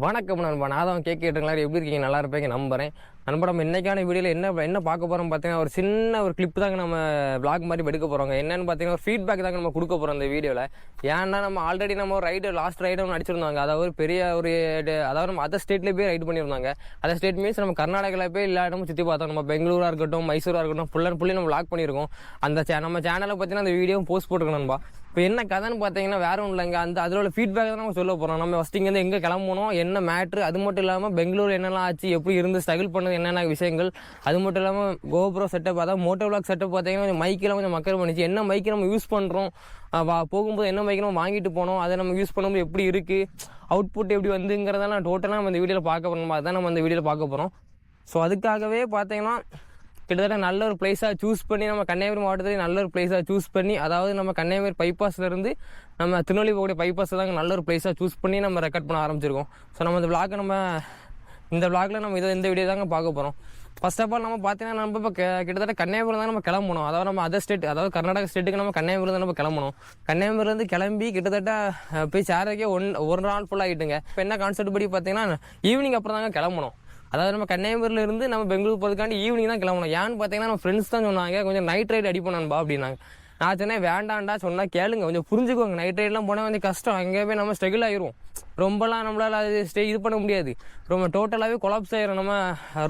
வணக்கம் நண்பா, நான் தான் கேட்குறீங்களா? எப்படி இருக்கீங்க? நல்லா இருப்பீங்க நம்புறேன். நண்பா, நம்ம இன்னைக்கான வீடியோவில் என்ன பார்க்க போகிறோம் பார்த்தீங்கன்னா, ஒரு சின்ன ஒரு கிளிப் தாங்க நம்ம vlog மாதிரி எடுக்க போகிறோங்க. என்னென்னு பார்த்தீங்கன்னா, ஒரு ஃபீட்பேக் தாங்க நம்ம கொடுக்க போகிறோம் இந்த வீடியோவில். ஏன்னா நம்ம ஆல்ரெடி நம்ம ஒரு லாஸ்ட் ரைடு ஒன்று அடிச்சிருந்தாங்க. அதாவது பெரிய அதாவது நம்ம அதர் ஸ்டேட்லேயே போய் ரைடு பண்ணியிருந்தாங்க. அதர் ஸ்டேட் மீன்ஸ் நம்ம கர்நாடகாவில் போய் எல்லா இடமும் சுற்றி பார்த்தோம். நம்ம பெங்களூராக இருக்கட்டும், மைசூராக இருக்கட்டும், ஃபுல்லி நம்ம vlog பண்ணியிருக்கோம். நம்ம சேனலை பார்த்தீங்கன்னா அந்த வீடியோவும் போஸ்ட் போட்டுருக்கோம் நண்பா. இப்போ என்ன கதைன்னு பார்த்தீங்கன்னா வேற ஒன்றும் இல்லைங்க, அதில் ஃபீட்பேக் தான் நம்ம சொல்ல போகிறோம். நம்ம ஃபஸ்ட்டு இங்கேருந்து எங்கே கிளம்பணும், என்ன மேட்ரு, அது மட்டும் இல்லாமல் பெங்களூர் என்னெல்லாம் ஆச்சு, எப்படி இருந்து ஸ்ட்ரகிள் பண்ணது, என்னென்ன விஷயங்கள், அது மட்டும் இல்லாமல் கோப்ரோ செட்டப், அதாவது மோட்டோ விளாக் செட்டப் பார்த்தீங்கன்னா கொஞ்சம் மைக்கெல்லாம் கொஞ்சம் மக்கள் பண்ணிச்சு. என்ன மைக்கு நம்ம யூஸ் பண்ணுறோம், போகும்போது என்ன மைக்கு நம்ம வாங்கிட்டு போனோம், அதை நம்ம யூஸ் பண்ணும்போது எப்படி இருக்குது, அவுட்புட் எப்படி வந்துங்கிறதெல்லாம் டோட்டலாக நம்ம இந்த வீடியோவில் பார்க்க போகிறோம். அதுதான் நம்ம இந்த வீடியோவில் பார்க்க போகிறோம். ஸோ அதுக்காகவே பார்த்தீங்கன்னா கிட்டத்தட்ட நல்ல ஒரு பிளேஸாக சூஸ் பண்ணி நம்ம கன்னியாகுமரி மாவட்டத்தில் நல்ல ஒரு பிளேஸாக சூஸ் பண்ணி, அதாவது நம்ம கன்னியாகுமரி பைபாஸ்லேருந்து நம்ம திருநெல்வேலி போகக்கூடிய பைபாஸ் தாங்க நல்ல ஒரு பிளேஸாக சூஸ் பண்ணி நம்ம ரெக்கார்ட் பண்ண ஆரம்பிச்சிருக்கோம். ஸோ நம்ம இந்த விளாகில் நம்ம இந்த வீடியோ தாங்க பார்க்க போகிறோம். ஃபர்ஸ்ட் ஆஃப் ஆல் நம்ம பார்த்தீங்கன்னா நம்ம இப்போ கிட்டத்தட்ட கன்னியாகுமரி தான் நம்ம கிளம்பணும். அதாவது நம்ம அதர் ஸ்டேட், அதாவது கர்நாடகா ஸ்டேட்டுக்கு நம்ம கன்னியாகுமரி தான் நம்ம கிளம்பணும். கன்னியாகுமரிலேருந்து கிளம்பி கிட்டத்தட்ட போய் சேரக்கே ஒரு நாள் ஃபுல்லாக ஆகிட்டுங்க. இப்போ என்ன கான்செப்ட் படி பார்த்தீங்கன்னா ஈவினிங் அப்புறம் தாங்க கிளம்பணும். அதாவது நம்ம கன்னியாகுமரியிலேருந்து நம்ம பெங்களூர் போகிறதுக்காண்டி ஈவினிங் தான் கிளம்பணும். ஏன்னு பார்த்தீங்கன்னா நம்ம ஃப்ரெண்ட்ஸ் தான் சொன்னாங்க கொஞ்சம் நைட் ரைடு அடிப்போம்பா அப்படின்னாங்க. நான் சொன்னேன் வேண்டாண்டா, சொன்னால் கேளுங்க, கொஞ்சம் புரிஞ்சுக்கோங்க. நைட் ரைட்லாம் போனால் கொஞ்சம் கஷ்டம், அங்கே போய் நம்ம ஸ்ட்ரகிள் ஆகிரும். ரொம்பலாம் நம்மளால் அது இது பண்ண முடியாது. ரொம்ப டோட்டலாகவே கொலாப்ஸ் ஆகிரும், நம்ம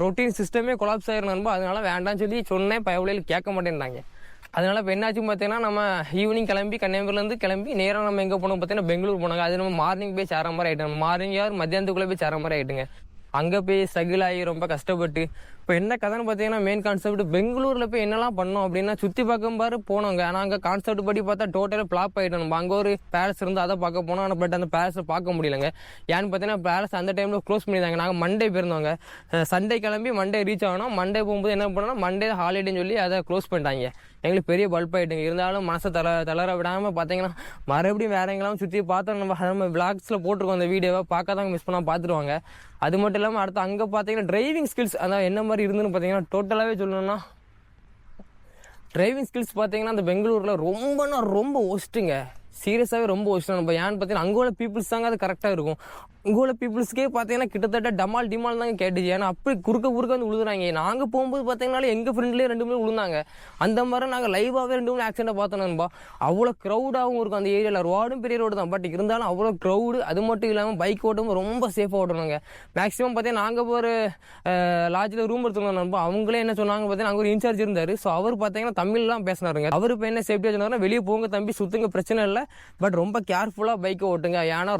ரொட்டீன் சிஸ்டமே கொலாப்ஸ் ஆகிரும் நண்பா. அதனால வேண்டாம்னு சொன்னேன், பயவுலையில் கேட்க மாட்டேன்றாங்க. அதனால இப்போ என்னாச்சும் பார்த்தீங்கன்னா நம்ம ஈவினிங் கிளம்பி கன்னியாகுமரிலேருந்து கிளம்பி நேராக நம்ம எங்கே போனோம் பார்த்தீங்கன்னா பெங்களூர் போனாங்க. அது நம்ம மார்னிங் போய் சேர மாதிரி ஆகிட்டோம். மார்னிங் மத்தியானத்துக்குள்ளே போய் சேர மாதிரி ஆகிட்டுங்க. அங்கே போய் ஸ்ட்ரகிள் ஆகி ரொம்ப கஷ்டப்பட்டு இப்போ என்ன கதைன்னு பார்த்தீங்கன்னா மெயின் கான்செப்ட் பெங்களூரில் போய் என்னெல்லாம் பண்ணோம் அப்படின்னா சுற்றி பார்க்கும் பாரு போனோங்க. ஆனால் அங்கே கான்செப்ட் படி பார்த்தா டோட்டலாக ஃப்ளாப் ஆகிட்டோம். நம்ம அங்கே ஒரு பேலஸ் இருந்து அதை பார்க்க போனோம். ஆனால் பட் அந்த பேலஸை பார்க்க முடியலைங்க. ஏன்னு பார்த்தீங்கன்னா பேலஸ் அந்த டைமில் க்ளோஸ் பண்ணியிருந்தாங்க. நாங்கள் மண்டே போயிருந்தோங்க. சண்டே கிளம்பி மண்டே ரீச் ஆகணும். மண்டே போகும்போது என்ன பண்ணோம்னா மண்டே ஹாலிடேன்னு சொல்லி அதை க்ளோஸ் பண்ணிட்டாங்க. எங்களுக்கு பெரிய பல்ப் ஆகிட்டுங்க. இருந்தாலும் மனசை தளர விடாமல் பார்த்தீங்கன்னா மறுபடியும் வேற எங்கெல்லாம் சுற்றி பார்த்தோம். நம்ம விளாக்ஸில் போட்டிருக்கோம் அந்த வீடியோவை, பார்க்காதவங்க மிஸ் பண்ணால் பார்த்துருவாங்க. அது மட்டும் இல்லாமல் அடுத்து அங்கே பார்த்தீங்கன்னா டிரைவிங் ஸ்கில்ஸ் அதான் என்ன மாதிரி இருந்துன்னு பார்த்தீங்கன்னா டோட்டலாகவே சொல்லணும்னா டிரைவிங் ஸ்கில்ஸ் பார்த்தீங்கன்னா அந்த பெங்களூரில் ரொம்ப ஒஸ்ட்டுங்க. சீரியஸாகவே ரொம்ப ஒஸ்ட்டு. நம்ம ஏன்னு பார்த்தீங்கன்னா அங்கே உள்ள பீப்புள்ஸ் தாங்க அது கரெக்டாக இருக்கும். இங்கே உள்ள பீப்புள்ஸ்க்கே பார்த்தீங்கன்னா கிட்டத்தட்ட டமால் தாங்க கேட்டுச்சு. ஏன்னா அப்படி குறுக்க வந்து விழுதுறாங்க. நாங்கள் போகும்போது பார்த்தீங்கன்னா எங்கள் ஃப்ரெண்ட்லேயே 2 பேரும் விழுந்தாங்க. அந்த மாதிரி நாங்கள் லைவாகவே 2 மூணு ஆக்சிடென்ட்டை பார்த்தோம்ப்பா. அவ்வளோ க்ரௌடாகவும் இருக்கும் அந்த ஏரியாவில். ரோடும் பெரிய ரோடு தான், பட் இருந்தாலும் அவ்வளோ க்ரௌடு. அது மட்டும் இல்லாமல் பைக் ஓட்டும் ரொம்ப சேஃபாக ஓட்டணுங்க. மேக்ஸிமம் பார்த்தீங்கன்னா நாங்கள் ஒரு லாட்ஜில் ரூம் எடுத்துருந்தோம் நண்பா. அவங்களே என்ன சொன்னாங்க பார்த்தீங்கன்னா அங்கே ஒரு இன்சார்ஜ் இருந்தார். ஸோ அவர் பார்த்தீங்கன்னா தமிழ்லாம் பேசினாருங்க. அவர் இப்போ என்ன சேஃப்டியாக சொன்னார்னா வெளியே போங்க தம்பி, சுற்றுங்க, பிரச்சனை இல்லை, பட் ரொம்ப கேர்ஃபுல்லாக பைக்கை ஓட்டுங்க. ஏன்னா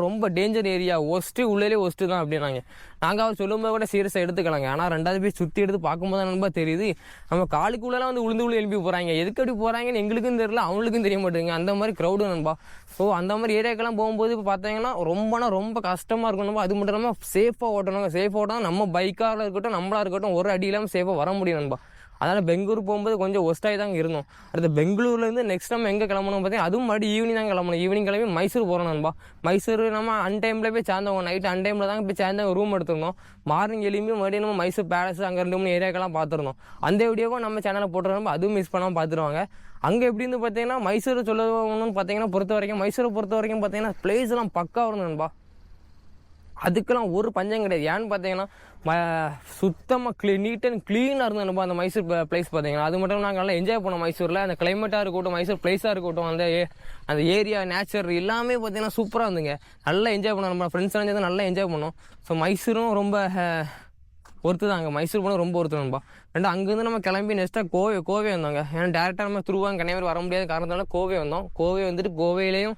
ரொம்ப டேஞ்சர் ஏரியா, ஒஸ்ட்டு, உள்ளே ஒஸ்ட்டு தான் அப்படின்னாங்க. நாங்கள் அவர் சொல்லும்போது கூட சீரியஸாக எடுத்துக்கலாங்க. ஆனால் 2வது போய் சுற்றி எடுத்து பார்க்கும்போது தான் நண்பா தெரியுது நம்ம காலுக்குள்ளெல்லாம் வந்து உளுந்து எழுப்பி போகிறாங்க. எதுக்கு அப்படி போகிறாங்கன்னு எங்களுக்கும் தெரியல, அவங்களுக்கும் தெரிய மாட்டேங்குங்க. அந்த மாதிரி க்ரௌடு நண்பா. ஸோ அந்த மாதிரி ஏரியாக்கெல்லாம் போகும்போது இப்போ பார்த்தீங்கன்னா ரொம்ப கஷ்டமாக இருக்கணும். அது மட்டும் இல்லாமல் சேஃபாக ஓட்டணுங்க. சேஃபாக ஓட்டணும். நம்ம பைக்காக இருக்கட்டும், நம்மளாக இருக்கட்டும், ஒரு அடி இல்லாமல் சேஃபாக வர முடியும் நண்பா. அதனால் பெங்களூர் போகும்போது கொஞ்சம் ஒஸ்ட்டாகி தாங்க இருந்தோம். அடுத்து பெங்களூர்லேருந்து நெக்ஸ்ட் நம்ம எங்கே கிளம்பணும் பார்த்தீங்கன்னா அதுவும் மறுபடியும் ஈவினிங் தான் கிளம்பணும். ஈவினிங் கிளம்பி மைசூர் போகிறோம் நண்பா. மைசூர் நம்ம அன்டைமில் போய் சேர்ந்தவங்க, நைட்டு அன்டைமில் தாங்க போய் சேர்ந்தவங்க ரூம் எடுத்துருந்தோம். மார்னிங் எழும்பி மறுபடியும் நம்ம மைசூர் பேலஸ் அங்கே 2 மூணு ஏரியாக்கெல்லாம் பார்த்துருந்தோம். அந்த வீடியோவும் நம்ம சேனலில் போட்டுருந்தோம், அதுவும் மிஸ் பண்ணாமல் பார்த்துருவாங்க. அங்கே எப்படின்னு பார்த்தீங்கன்னா மைசூரை சொல்லணும்னு பார்த்தீங்கன்னா மைசூரை பொறுத்த வரைக்கும் பார்த்தீங்கன்னா பிளேஸ் எல்லாம் பக்காவாக இருந்தது நண்பா. அதுக்கெல்லாம் ஒரு பஞ்சம் கிடையாது. ஏன்னு பார்த்தீங்கன்னா சுத்தமாக நீட் அண்ட் க்ளீனாக இருந்தது அந்த மைசூர் பிளேஸ் பார்த்தீங்கன்னா. அது மட்டும் நாங்கள் நல்லா என்ஜாய் பண்ணோம் மைசூரில். அந்த கிளைமேட்டாக இருக்கட்டும், மைசூர் பிளேஸாக இருக்கட்டும், அந்த ஏரியா நேச்சர் எல்லாமே பார்த்தீங்கன்னா சூப்பராக இருந்துங்க. நல்லா என்ஜாய் பண்ணோம். நம்ம ஃப்ரெண்ட்ஸ் எல்லாம் நல்லா என்ஜாய் பண்ணோம். ஸோ மைசூரும் ரொம்ப ஒருத்து தாங்க. மைசூர் போனால் ரொம்ப ஒருத்து நண்பா. அங்கேருந்து நம்ம கிளம்பி நெக்ஸ்ட்டாக கோவை வந்தோங்க. ஏன்னா டேரெக்டாக நம்ம திருவாங்க கன்னியாகுமரி வர முடியாத காரணத்தால கோவை வந்தோம். கோவை வந்துட்டு கோவையிலையும்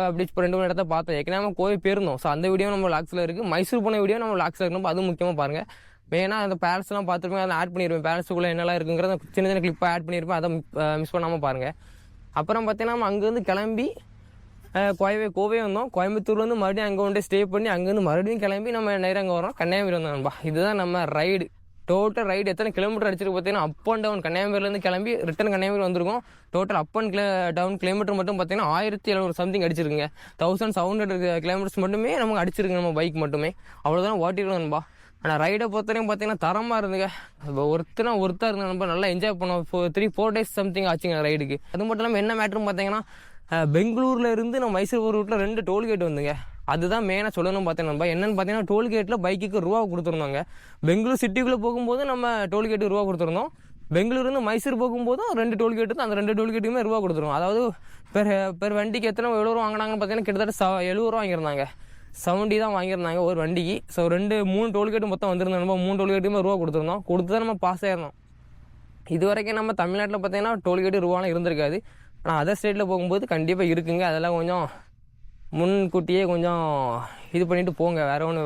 அப்படி 2 மூணு இடத்த பார்த்தோம். ஏற்கனவே நம்ம கோவை போயிருந்தோம். ஸோ அந்த வீடியோ நம்ம லாக்ஸில் இருக்குது. மைசூர் போன வீடியோ நம்ம லாக்ஸில் இருக்கணும். அதுவும் முக்கியமாக பாருங்கள். மெயினாக அந்த பேலஸ்லாம் பார்த்துருப்பேன், அதை ஆட் பண்ணியிருப்பேன். பேலஸுக்குள்ளே என்னெல்லாம் இருக்குங்கிறத சின்ன கிளிப்பாக ஆட் பண்ணியிருப்பேன். அதை மிஸ் பண்ணாமல் பாருங்கள். அப்புறம் பார்த்தீங்கன்னா நம்ம அங்கேருந்து கிளம்பி கோவை வந்தோம். கோயம்புத்தூர்லேருந்து மறுபடியும் அங்கே ஒன்றே ஸ்டே பண்ணி அங்கேருந்து மறுபடியும் கிளம்பி நம்ம நேரம் அங்கே வரோம். கன்னியாகுமரி வந்தோம் நண்பா. இதுதான் நம்ம ரைடு. டோட்டல் ரைடு எத்தனை கிலோமீட்டர் அடிச்சிருக்கு பார்த்தீங்கன்னா அப் அண்ட் டவுன் கன்னியாகுமரியிலேருந்து கிளம்பி ரிட்டன் கன்னியாகுமரி வந்திருக்கோம். Total up and down kilometre மட்டும் பார்த்தீங்கன்னா 1700 சம்திங் அடிச்சிருக்குங்க. 1700 கிலோமீட்டர்ஸ் மட்டுமே நமக்கு அடிச்சிருக்கு நம்ம பைக் மட்டுமே. அவ்வளோதான் ஓட்டிருக்கோம் நண்பா. ஆனால் ரைடை பொறுத்தவரைக்கும் பார்த்தீங்கன்னா தரமாக இருந்துங்க. ஒருத்தா இருந்தேன் நண்பா. நல்லா என்ஜாய் பண்ணோம். 3-4 days சம்திங் ஆச்சுங்க ரைடுக்கு. அது மட்டும் இல்லாமல் என்ன மேட்ருன்னு பார்த்தீங்கன்னா பெங்களூரில் இருந்து நம்ம மைசூர் போகிற ரூட்டில் 2 டோல்கேட் வந்துங்க. அதுதான் மெயினாக சொல்லணும் பார்த்தீங்கன்னா என்னென்னு பார்த்தீங்கன்னா டோல்கேட்டில் பைக்குக்கு ரூபா கொடுத்துருந்தாங்க. பெங்களூர் சிட்டிக்குள்ளே போகும்போது நம்ம டோல்கேட்டு ரூபா கொடுத்துருந்தோம். பெங்களூர்லேருந்து மைசூர் போகும்போதும் 2 டோல்கேட்டு தான். அந்த 2 டோல்கேட்டுக்குமே ரூபா கொடுத்துருவோம். அதாவது பெர் வண்டிக்கு எவ்வளோ ரூபா வாங்கினாங்கன்னு பார்த்தீங்கன்னா கிட்டத்தட்ட 70 ரூபா வாங்கியிருந்தாங்க. 70 தான் வாங்கியிருந்தாங்க ஒரு வண்டிக்கு. ஸோ 3 டோல்கேட்டு மொத்தம் வந்திருந்தோம். நம்ம 3 டோல்கேட்டுமே ரூபா கொடுத்துருந்தோம். கொடுத்து தான் நம்ம பாஸ் ஆகிருந்தோம். இது வரைக்கும் நம்ம தமிழ்நாட்டில் பார்த்தீங்கன்னா டோல்கேட்டு ரூபாலாம் இருந்திருக்காது. ஆனால் அதர் ஸ்டேட்டில் போகும்போது கண்டிப்பாக இருக்குங்க. அதெல்லாம் கொஞ்சம் முன்கூட்டியே கொஞ்சம் இது பண்ணிவிட்டு போங்க.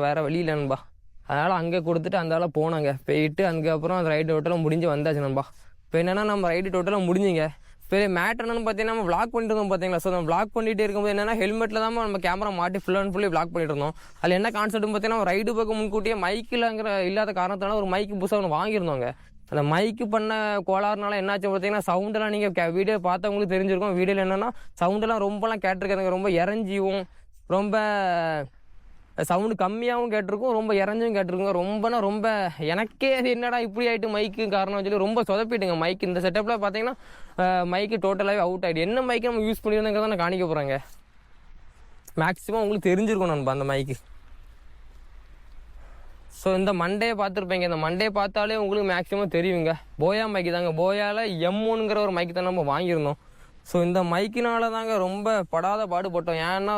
வேறு வழி இல்லை நண்பா. அதனால் அங்கே கொடுத்துட்டு அந்த போனாங்க. போயிட்டு அதுக்கப்புறம் அந்த ரைடு டோட்டலாக முடிஞ்சு வந்தாச்சு நண்பா. இப்போ என்னென்னா நம்ம ரைடு டோட்டலாக முடிஞ்சுங்க. பெரிய மேட்டர் என்னன்னு பார்த்தீங்கன்னா நம்ம விளாக் பண்ணிட்டு இருந்தோம் பார்த்தீங்களா. ஸோ நம்ம விளாக் பண்ணிட்டு இருக்கும்போது என்னென்னா ஹெல்மெட்டில் தான் நம்ம கேமரா மாட்டி ஃபுல் அண்ட் ஃபுல்லி விளாக் பண்ணிட்டு இருந்தோம். அதில் என்ன கான்செப்ட்னு பார்த்தீங்கன்னா ரைடு பக்கம் முன்கூட்டியே மைக்கில்ங்கிற இல்லாத காரணத்தினால ஒரு மைக்கு புதுசாக ஒன்று வாங்கியிருந்தோங்க. அந்த மைக்கு பண்ண கோளாறுனால என்னாச்சு பார்த்தீங்கன்னா சவுண்டெல்லாம் நீங்கள் வீடியோ பார்த்தவங்களுக்கு தெரிஞ்சிருக்கும். வீடியோவில் என்னென்னா சவுண்டெல்லாம் ரொம்பலாம் கேட்டிருக்காதுங்க. ரொம்ப இறஞ்சியும் ரொம்ப சவுண்டு கம்மியாகவும் கேட்டிருக்கும், ரொம்ப இறஞ்சும் கேட்டிருக்குங்க. ரொம்ப எனக்கே அது என்னடா இப்படி ஆகிட்டு மைக்கு காரணம் சொல்லி ரொம்ப சொதப்பிட்டுங்க மைக்கு. இந்த செட்டப்பில் பார்த்தீங்கன்னா மைக்கு டோட்டலாகவே அவுட் ஆகிட்டு. என்ன மைக்கு நம்ம யூஸ் பண்ணியிருந்தேங்கிறத நான் காணிக்க போகிறேங்க. மேக்ஸிமம் உங்களுக்கு தெரிஞ்சிருக்கும் நண்பா அந்த மைக்கு. ஸோ இந்த மண்டேயை பார்த்துருப்பீங்க. இந்த மண்டே பார்த்தாலே உங்களுக்கு மேக்ஸிமம் தெரியுங்க. போயா மைக்கு தாங்க. போயாவில் M1ங்கிற ஒரு மைக்கு தான் நம்ம வாங்கியிருந்தோம். ஸோ இந்த மைக்கினால தாங்க ரொம்ப படாத பாடுபட்டோம். ஏன்னா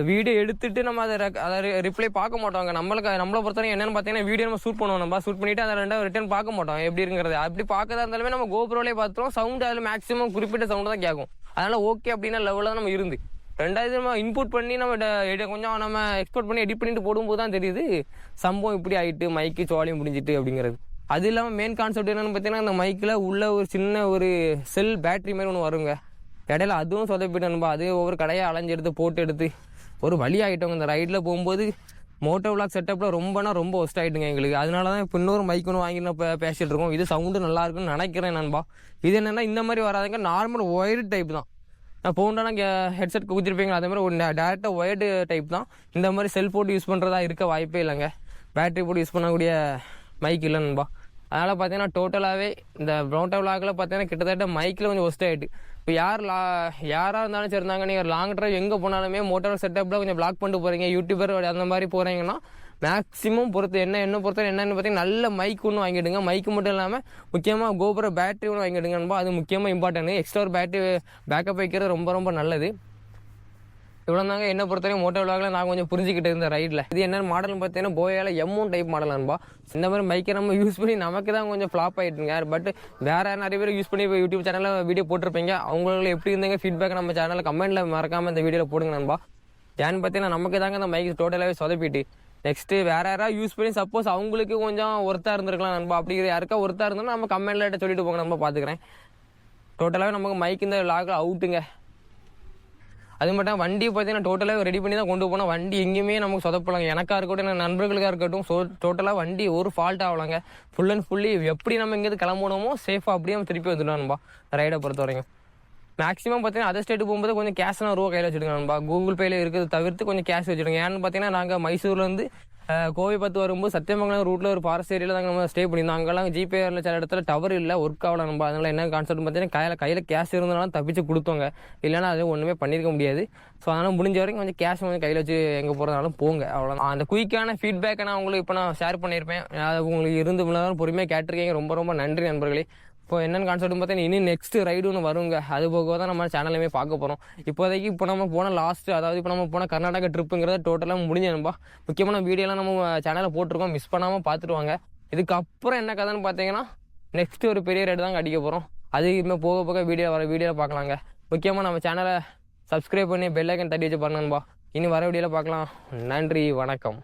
வீடியோ எடுத்துட்டு நம்ம அதை ரிப்ளை பார்க்க மாட்டோங்க. நம்மளை பொறுத்தவரைக்கும் என்னென்னு பார்த்தீங்கன்னா வீடியோ நம்ம ஷூட் பண்ணுவோம். நம்ம ஷூட் பண்ணிவிட்டு அதை 2 ரிட்டர்ன் பார்க்க மாட்டோம் எப்படி இருக்கிறது. அப்படி பார்க்கறதா இருந்தாலுமே நம்ம கோப்ரோலே பார்த்துருவோம். சவுண்டு அதில் மேக்ஸிமம் குறிப்பிட்ட சவுண்டு தான் கேட்கும். அதனால் ஓகே அப்படின்னா லெவலில் நம்ம இருந்து 2வது நம்ம இன்புட் பண்ணி நம்ம கொஞ்சம் நம்ம எக்ஸ்போர்ட் பண்ணி எடிட் பண்ணிட்டு போடும்போது தான் தெரியுது சம்பவம் இப்படி ஆகிட்டு மைக்கு சோழியும் முடிஞ்சிட்டு அப்படிங்கிறது. அது இல்லாமல் மெயின் கான்செப்ட் என்னென்னு பார்த்தீங்கன்னா அந்த மைக்கில் உள்ள ஒரு சின்ன ஒரு செல் பேட்டரி மாதிரி ஒன்று வருங்க. இடையில அதுவும் சொதப்பிட்டு நண்பா. அது ஒவ்வொரு கடையை அலைஞ்சு எடுத்து போட்டு எடுத்து ஒரு வழி ஆகிட்டோங்க. இந்த ரைடில் போகும்போது மோட்டோ விளாக் செட்டப்பில் ரொம்ப ஒஸ்ட் ஆகிட்டுங்க எங்களுக்கு. அதனால தான் இப்போ இன்னொரு மைக் ஒன்று வாங்கி நம்ம பேசிகிட்டு இருக்கோம். இது சவுண்டு நல்லா இருக்குன்னு நினைக்கிறேன் நண்பா. இது என்னென்னா இந்த மாதிரி வராதுங்க. நார்மல் ஒயர்டு டைப் தான். நான் போண்டானா ஹெட்செட் குதிச்சிருப்பீங்களா அதே மாதிரி ஒரு டேரெக்டாக ஒயர்டு டைப் தான். இந்த மாதிரி செல் போட்டு யூஸ் பண்ணுறதா இருக்க வாய்ப்பே இல்லைங்க. பேட்டரி போட்டு யூஸ் பண்ணக்கூடிய மைக் இல்லை நண்பா. அதனால் பார்த்தீங்கன்னா டோட்டலாகவே இந்த மோட்டோ விளாகில் பார்த்தீங்கன்னா கிட்டத்தட்ட மைக்கில் கொஞ்சம் ஒஸ்ட் ஆகிட்டு. இப்போ யாராக இருந்தாலும் சரி இருந்தாங்க, நீங்கள் லாங் ட்ரைவ் எங்கே போனாலுமே மோட்டோ செட்டப்பில் கொஞ்சம் பிளாக் பண்ணிட்டு போகிறீங்க, யூடியூபர் அந்த மாதிரி போகிறீங்கன்னா மேக்ஸிமம் என்ன பொறுத்தவரை என்னென்னு பார்த்தீங்கன்னா நல்ல மைக் ஒன்று வாங்கிடுங்க. மைக்கு மட்டும் இல்லாமல் முக்கியமாக கோபுர பேட்டரி ஒன்று வாங்கிடுங்கன்பா. அது முக்கியமாக இம்பார்ட்டன்ட். எக்ஸ்ட்ரா ஒரு பேட்டரி பேக்கப் வைக்கிறது ரொம்ப நல்லது. இவ்வளோ தாங்க என்னை பொறுத்தவரைக்கும் மோட்டோ விளாகில் நான் கொஞ்சம் புரிஞ்சுக்கிட்டு இருந்தேன் ரைடில். இது என்ன மாடல்னு பார்த்தீங்கன்னா போயால M1 டைப் மாடல் நண்பா. இந்த மாதிரி மைக்கை நம்ம யூஸ் பண்ணி நமக்கு தான் கொஞ்சம் ஃப்ளாப் ஆகிட்டுங்க. பட் வேறு நிறைய பேர் யூஸ் பண்ணி யூடியூப் சேனலில் வீடியோ போட்டிருப்பீங்க. அவங்களுக்கு எப்படி இருந்தீங்க ஃபீட்பேக் நம்ம சேனலில் கமெண்ட்டில் மறக்காமல் இந்த வீடியோவில் போடுங்க நண்பா. ஏன்னு பார்த்தீங்கன்னா நமக்கு தாங்க அந்த மைக் டோட்டலாகவே சொதப்பிட்டு. நெக்ஸ்ட்டு வேறு யாராவது யூஸ் பண்ணி சப்போஸ் அவங்களுக்கு கொஞ்சம் ஒர்த்தாக இருந்திருக்கலாம் நண்பா. அப்படி யாருக்கா ஒர்த்தாக இருந்தோம்னா நம்ம கமெண்ட்டில் சொல்லிட்டு போங்க நண்பா, பார்த்துக்கிறேன். டோட்டலாகவே நமக்கு மைக் இந்த விளாகில் அவுட்டுங்க. அது மட்டும் வண்டியை பார்த்தீங்கன்னா டோட்டலாக ரெடி பண்ணி தான் கொண்டு போனால் வண்டி எங்கேயுமே நமக்கு சொதப்பலாங்க. எனக்காக இருக்கட்டும் எனக்கு நண்பர்களுக்காக இருக்கட்டும். டோட்டலாக வண்டி ஒரு ஃபால்ட் ஆகலாங்க. ஃபுல் அண்ட் ஃபுல்லி எப்படி நம்ம இங்கேருந்து கிளம்பணுமோ சேஃபாக அப்படியே நம்ம திருப்பி வந்துடணும்பா. ரைடை பொறுத்த வரைக்கும் மேக்ஸிமம் பார்த்தீங்கன்னா அதர் ஸ்டேட்டு போகும்போது கொஞ்சம் கேஷ்னா ரூபா கையில் வச்சுடுங்க நண்பா. கூகுள் பேயில் இருக்கிறது தவிர்த்து கொஞ்சம் கேஷ் வச்சுடுங்க. ஏன்னு பார்த்தீங்கன்னா நாங்கள் மைசூர்லேருந்து கோவை வரும்போது சத்தியமங்கலம் ரூட்டில் ஒரு ஃபாரஸ்ட் ஏரியாவில் தாங்க நம்ம ஸ்டே பண்ணியிருந்தோம். அங்கெல்லாம் ஜிபேயில் சில இடத்துல டவர் இல்லை, ஒர்க் ஆகலாம் நம்ம. அதனால் என்ன கான்செப்ட் பார்த்தீங்கன்னா கையில் கேஷ் இருந்தனாலும் தப்பிச்சு கொடுத்தோங்க. இல்லைனா அது ஒன்றுமே பண்ணியிருக்க முடியாது. ஸோ அதனால் முடிஞ்ச வரைக்கும் கொஞ்சம் கேஷ் வந்து கையில் வச்சு எங்கே போகிறதுனாலும் போங்க. அவ்வளோ அந்த குயிக்கான ஃபீட்பேக்கை நான் உங்களுக்கு இப்போ நான் ஷேர் பண்ணியிருப்பேன். அது உங்களுக்கு இருந்து பொறுமையாக கேட்டிருக்கீங்க. ரொம்ப நன்றி நண்பர்களே. இப்போ என்னென்னு கான்செப்ட் பார்த்தீங்கன்னா இனி நெக்ஸ்ட் ரைடு ஒன்று வருங்க. அது போக தான் நம்ம சேனலுமே பார்க்க போகிறோம். இப்போதைக்கு இப்போ நம்ம போன லாஸ்ட்டு, அதாவது இப்போ நம்ம போன கர்நாடகா ட்ரிப்புங்கிறத டோட்டலாக முடிஞ்சதுப்பா. முக்கியமான வீடியோலாம் நம்ம சேனலில் போட்டிருக்கோம், மிஸ் பண்ணாமல் பார்த்துருவாங்க. இதுக்கப்புறம் என்ன கதைன்னு பார்த்தீங்கன்னா நெக்ஸ்ட் ஒரு பெரிய ரைடு தாங்க அடிக்க போகிறோம். அது இனிமேல் போக வீடியோவில் பார்க்கலாங்க. முக்கியமாக நம்ம சேனலை சப்ஸ்கிரைப் பண்ணி பெல் ஐக்கன் தட்டி வச்சு பாருங்கன்பா. இனி வர வீடியோவில் பார்க்கலாம். நன்றி, வணக்கம்.